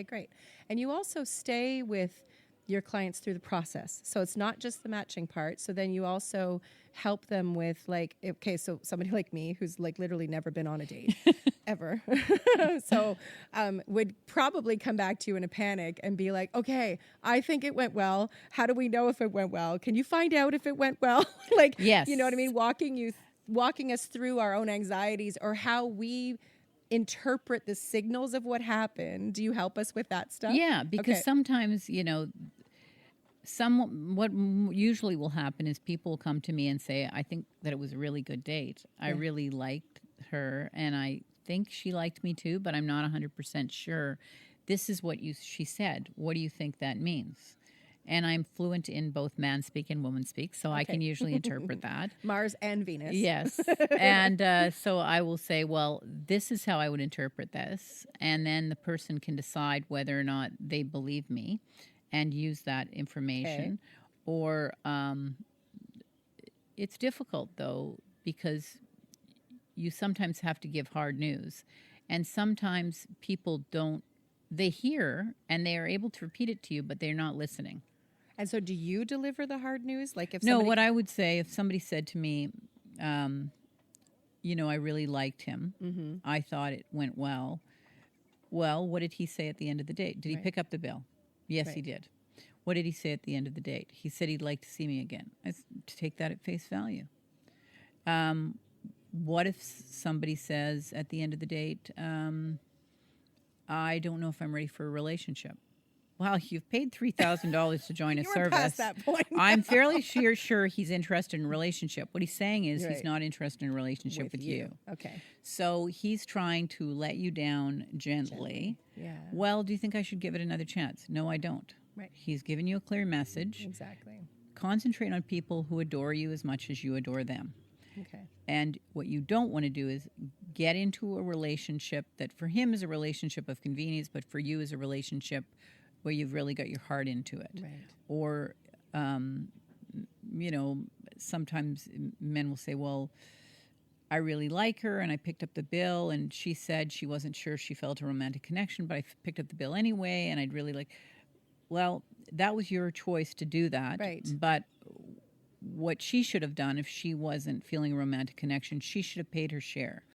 Okay, great. And you also stay with your clients through the process. So it's not just the matching part. So then you also help them with like, okay, so somebody like me who's like literally never been on a date ever. So would probably come back to you in a panic and be like, okay, I think it went well. How do we know if it went well? Can you find out if it went well? Like, Yes. you know what I mean? Walking us through our own anxieties or how we interpret the signals of what happened. Do you help us with that stuff? Yeah, because Okay. sometimes, what usually will happen is people will come to me and say, I think that it was a really good date. I Yeah. really liked her, and I think she liked me too, but I'm not 100% sure. This is what she said. What do you think that means? And I'm fluent in both man speak and woman speak, so I can usually interpret that. Mars and Venus. Yes. And so I will say, well, this is how I would interpret this. And then the person can decide whether or not they believe me and use that information. Or it's difficult, though, because you sometimes have to give hard news. And sometimes people don't, they hear and they are able to repeat it to you, but they're not listening. And so do you deliver the hard news? Like if No, somebody... what I would say if somebody said to me, I really liked him. Mm-hmm. I thought it went well. Well, what did he say at the end of the date? Did he pick up the bill? Yes, he did. What did he say at the end of the date? He said he'd like to see me again. To take that at face value. What if somebody says at the end of the date, I don't know if I'm ready for a relationship? Well, you've paid $3,000 to join a service. Past that point. I'm fairly sure he's interested in a relationship. What he's saying is he's not interested in a relationship with you. Okay. So he's trying to let you down gently. Yeah. Well, do you think I should give it another chance? No, I don't. Right. He's given you a clear message. Exactly. Concentrate on people who adore you as much as you adore them. Okay. And what you don't want to do is get into a relationship that for him is a relationship of convenience, but for you is a relationship where you've really got your heart into it. Right. Or, sometimes men will say, well, I really like her and I picked up the bill and she said she wasn't sure she felt a romantic connection, but I picked up the bill anyway and I'd really like... Well, that was your choice to do that. Right. But what she should have done if she wasn't feeling a romantic connection, she should have paid her share.